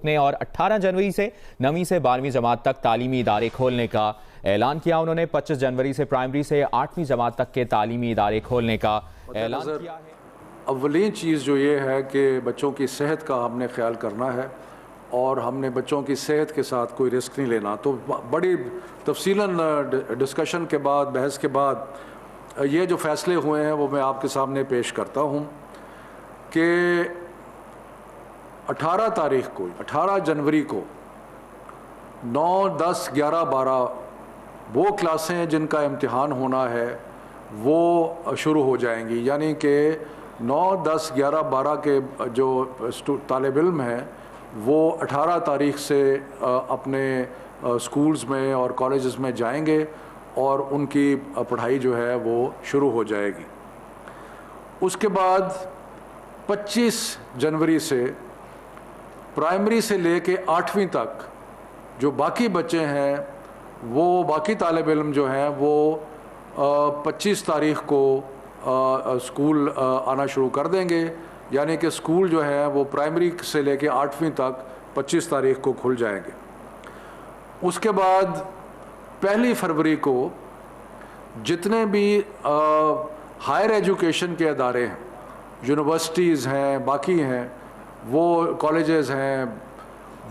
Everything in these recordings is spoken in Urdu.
نے اور 18 جنوری سے 9ویں سے 12ویں جماعت تک تعلیمی ادارے کھولنے کا اعلان کیا۔ انہوں نے 25 جنوری سے پرائمری سے 8ویں جماعت تک کے تعلیمی ادارے کھولنے کا اعلان کیا ہے۔ اولین چیز جو یہ ہے کہ بچوں کی صحت کا ہم نے خیال کرنا ہے اور ہم نے بچوں کی صحت کے ساتھ کوئی رسک نہیں لینا۔ تو بڑی تفصیلاً ڈسکشن کے بعد، بحث کے بعد یہ جو فیصلے ہوئے ہیں وہ میں آپ کے سامنے پیش کرتا ہوں کہ 18 تاریخ کو، 18 جنوری کو 9، 10، 11، 12 وہ کلاسیں جن کا امتحان ہونا ہے وہ شروع ہو جائیں گی، یعنی کہ 9، 10، 11، 12 کے جو طالب علم ہیں وہ 18 تاریخ سے اپنے سکولز میں اور کالجز میں جائیں گے اور ان کی پڑھائی جو ہے وہ شروع ہو جائے گی۔ اس کے بعد 25 جنوری سے پرائمری سے لے کے 8ویں تک جو باقی بچے ہیں، وہ باقی طالب علم جو ہیں وہ 25 تاریخ کو اسکول آنا شروع کر دیں گے، یعنی کہ اسکول جو ہے وہ پرائمری سے لے کے 8ویں تک 25 تاریخ کو کھل جائیں گے۔ اس کے بعد 1 فروری کو جتنے بھی ہائر ایجوکیشن کے ادارے ہیں، یونیورسٹیز ہیں، باقی ہیں، وہ کالجز ہیں،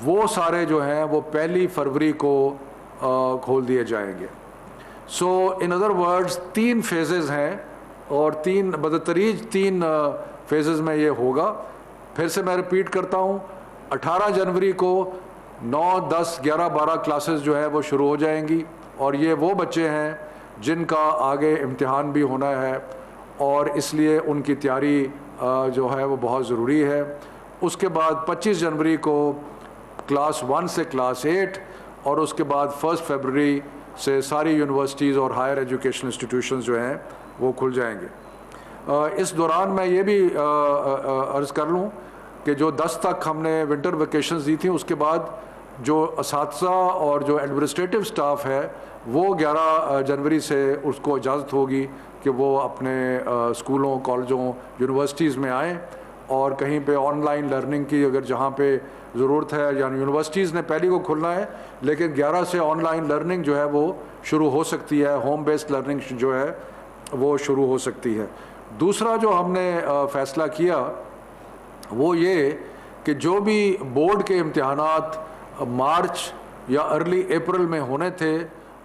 وہ سارے جو ہیں وہ 1 فروری کو کھول دیے جائیں گے۔ سو ان ادر ورڈز 3 فیزز ہیں اور بدتریج 3 فیزز میں یہ ہوگا۔ پھر سے میں ریپیٹ کرتا ہوں، 18 جنوری کو 9، 10، 11، 12 کلاسز جو ہے وہ شروع ہو جائیں گی اور یہ وہ بچے ہیں جن کا آگے امتحان بھی ہونا ہے اور اس لیے ان کی تیاری جو ہے وہ بہت ضروری ہے۔ اس کے بعد 25 جنوری کو کلاس 1 سے کلاس 8 اور اس کے بعد 1 فروری سے ساری یونیورسٹیز اور ہائر ایجوکیشن انسٹیٹیوشنز جو ہیں وہ کھل جائیں گے۔ اس دوران میں یہ بھی عرض کر لوں کہ جو 10 تک ہم نے ونٹر ویکیشنز دی تھیں، اس کے بعد جو اساتذہ اور جو ایڈمنسٹریٹو سٹاف ہے وہ 11 جنوری سے اس کو اجازت ہوگی کہ وہ اپنے اسکولوں، کالجوں، یونیورسٹیز میں آئیں اور کہیں پہ آن لائن لرننگ کی اگر جہاں پہ ضرورت ہے، یعنی یونیورسٹیز نے پہلی کو کھلنا ہے لیکن 11 سے آن لائن لرننگ جو ہے وہ شروع ہو سکتی ہے، ہوم بیسڈ لرننگ جو ہے وہ شروع ہو سکتی ہے۔ دوسرا جو ہم نے فیصلہ کیا وہ یہ کہ جو بھی بورڈ کے امتحانات مارچ یا ارلی اپریل میں ہونے تھے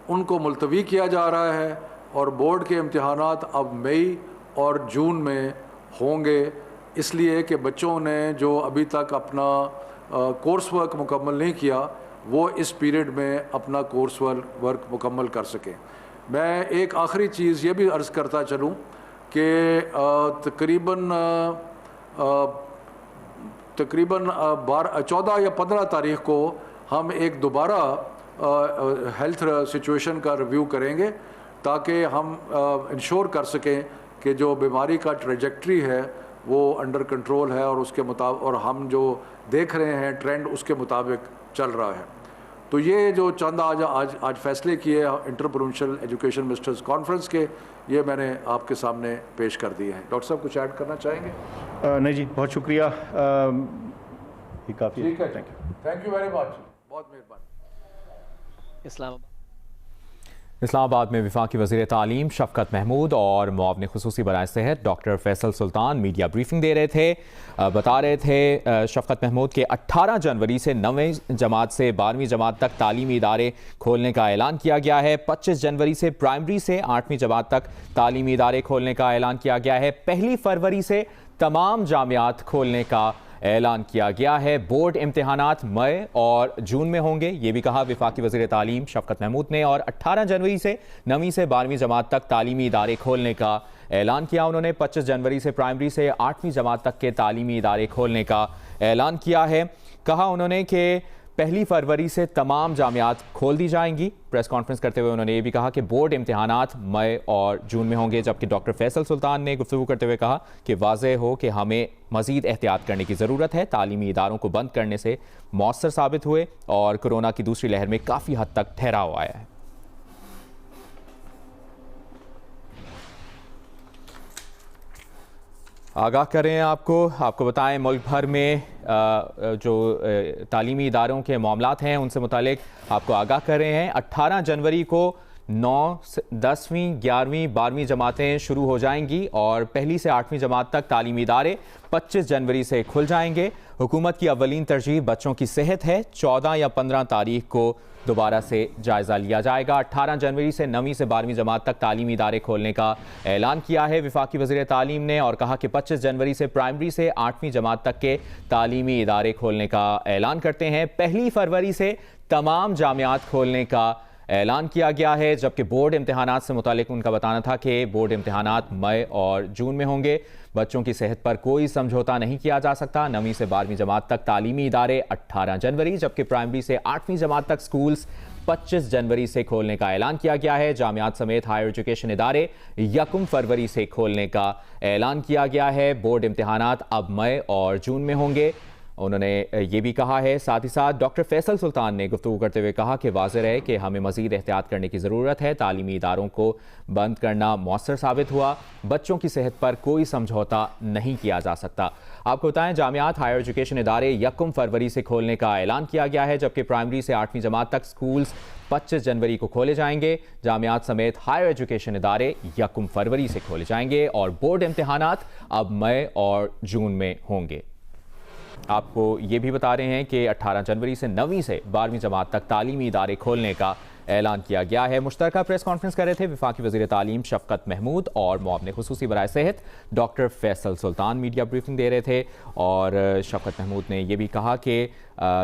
ان کو ملتوی کیا جا رہا ہے اور بورڈ کے امتحانات اب مئی اور جون میں ہوں گے، اس لیے کہ بچوں نے جو ابھی تک اپنا کورس ورک مکمل نہیں کیا وہ اس پیریڈ میں اپنا کورس ورک مکمل کر سکیں۔ میں ایک آخری چیز یہ بھی عرض کرتا چلوں کہ تقریباً 14 یا 15 تاریخ کو ہم ایک دوبارہ ہیلتھ سچویشن کا ریویو کریں گے تاکہ ہم انشور کر سکیں کہ جو بیماری کا ٹریجیکٹری ہے وہ انڈر کنٹرول ہے اور اس کے مطابق اور ہم جو دیکھ رہے ہیں ٹرینڈ اس کے مطابق چل رہا ہے۔ تو یہ جو چند آج فیصلے کیے انٹرپرونشل ایجوکیشن منسٹرز کانفرنس کے، یہ میں نے آپ کے سامنے پیش کر دیے ہیں۔ ڈاکٹر صاحب کچھ ایڈ کرنا چاہیں گے؟ نہیں جی، بہت شکریہ، یہ کافی ہے۔ ٹھیک ہے، تھینک یو ویری مچ، بہت مہربانی۔ اسلام آباد میں وفاقی وزیر تعلیم شفقت محمود اور معاون خصوصی برائے صحت ڈاکٹر فیصل سلطان میڈیا بریفنگ دے رہے تھے۔ بتا رہے تھے شفقت محمود کہ 18 جنوری سے 9ویں جماعت سے 12ویں جماعت تک تعلیمی ادارے کھولنے کا اعلان کیا گیا ہے۔ 25 جنوری سے پرائمری سے 8ویں جماعت تک تعلیمی ادارے کھولنے کا اعلان کیا گیا ہے۔ 1 فروری سے تمام جامعات کھولنے کا اعلان کیا گیا ہے۔ بورڈ امتحانات مئی اور جون میں ہوں گے، یہ بھی کہا وفاقی وزیر تعلیم شفقت محمود نے، اور 18 جنوری سے 9ویں سے 12ویں جماعت تک تعلیمی ادارے کھولنے کا اعلان کیا انہوں نے۔ 25 جنوری سے پرائمری سے 8ویں جماعت تک کے تعلیمی ادارے کھولنے کا اعلان کیا ہے۔ کہا انہوں نے کہ 1 فروری سے تمام جامعات کھول دی جائیں گی۔ پریس کانفرنس کرتے ہوئے انہوں نے یہ بھی کہا کہ بورڈ امتحانات مئی اور جون میں ہوں گے، جبکہ ڈاکٹر فیصل سلطان نے گفتگو کرتے ہوئے کہا کہ واضح ہو کہ ہمیں مزید احتیاط کرنے کی ضرورت ہے۔ تعلیمی اداروں کو بند کرنے سے مؤثر ثابت ہوئے اور کورونا کی دوسری لہر میں کافی حد تک ٹھہراؤ آیا ہے۔ آگاہ کریں آپ کو بتائیں ملک بھر میں جو تعلیمی اداروں کے معاملات ہیں ان سے متعلق آپ کو آگاہ کر رہے ہیں۔ 18 جنوری کو 9 10ویں 11ویں 12ویں جماعتیں شروع ہو جائیں گی اور پہلی سے 8ویں جماعت تک تعلیمی ادارے 25 جنوری سے کھل جائیں گے۔ حکومت کی اولین ترجیح بچوں کی صحت ہے۔ 14 یا 15 تاریخ کو دوبارہ سے جائزہ لیا جائے گا۔ 18 جنوری سے 9ویں سے 12ویں جماعت تک تعلیمی ادارے کھولنے کا اعلان کیا ہے وفاقی وزیر تعلیم نے، اور کہا کہ 25 جنوری سے پرائمری سے 8ویں جماعت تک کے تعلیمی ادارے کھولنے کا اعلان کرتے ہیں۔ 1 فروری سے تمام جامعات کھولنے کا اعلان کیا گیا ہے، جبکہ بورڈ امتحانات سے متعلق ان کا بتانا تھا کہ بورڈ امتحانات مئی اور جون میں ہوں گے۔ بچوں کی صحت پر کوئی سمجھوتا نہیں کیا جا سکتا۔ 9ویں سے 12ویں جماعت تک تعلیمی ادارے 18 جنوری، جبکہ پرائمری سے 8ویں جماعت تک سکولز 25 جنوری سے کھولنے کا اعلان کیا گیا ہے۔ جامعات سمیت ہائر ایجوکیشن ادارے 1 فروری سے کھولنے کا اعلان کیا گیا ہے۔ بورڈ امتحانات اب مئی اور جون میں ہوں گے۔ انہوں نے یہ بھی کہا ہے، ساتھ ہی ساتھ ڈاکٹر فیصل سلطان نے گفتگو کرتے ہوئے کہا کہ واضح ہے کہ ہمیں مزید احتیاط کرنے کی ضرورت ہے۔ تعلیمی اداروں کو بند کرنا مؤثر ثابت ہوا۔ بچوں کی صحت پر کوئی سمجھوتا نہیں کیا جا سکتا۔ آپ کو بتائیں جامعات ہائر ایجوکیشن ادارے 1 فروری سے کھولنے کا اعلان کیا گیا ہے، جبکہ پرائمری سے 8ویں جماعت تک سکولز 25 جنوری کو کھولے جائیں گے۔ جامعات سمیت ہائر ایجوکیشن ادارے 1 فروری سے کھولے جائیں گے اور بورڈ امتحانات اب مئی اور جون میں ہوں گے۔ آپ کو یہ بھی بتا رہے ہیں کہ 18 جنوری سے 9ویں سے 12ویں جماعت تک تعلیمی ادارے کھولنے کا اعلان کیا گیا ہے۔ مشترکہ پریس کانفرنس کر رہے تھے وفاقی وزیر تعلیم شفقت محمود اور معاون خصوصی برائے صحت ڈاکٹر فیصل سلطان میڈیا بریفنگ دے رہے تھے، اور شفقت محمود نے یہ بھی کہا کہ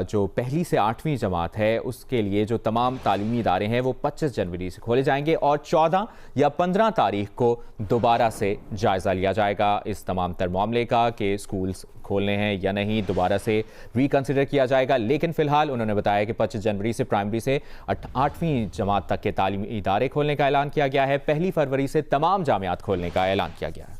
جو پہلی سے 8ویں جماعت ہے اس کے لیے جو تمام تعلیمی ادارے ہیں وہ 25 جنوری سے کھولے جائیں گے اور 14 یا 15 تاریخ کو دوبارہ سے جائزہ لیا جائے گا اس تمام تر معاملے کا کہ سکولز کھولنے ہیں یا نہیں، دوبارہ سے ریکنسیڈر کیا جائے گا۔ لیکن فی الحال انہوں نے بتایا کہ 25 جنوری سے پرائمری سے 8ویں جماعت تک کے تعلیمی ادارے کھولنے کا اعلان کیا گیا ہے۔ 1 فروری سے تمام جامعات کھولنے کا اعلان کیا گیا ہے۔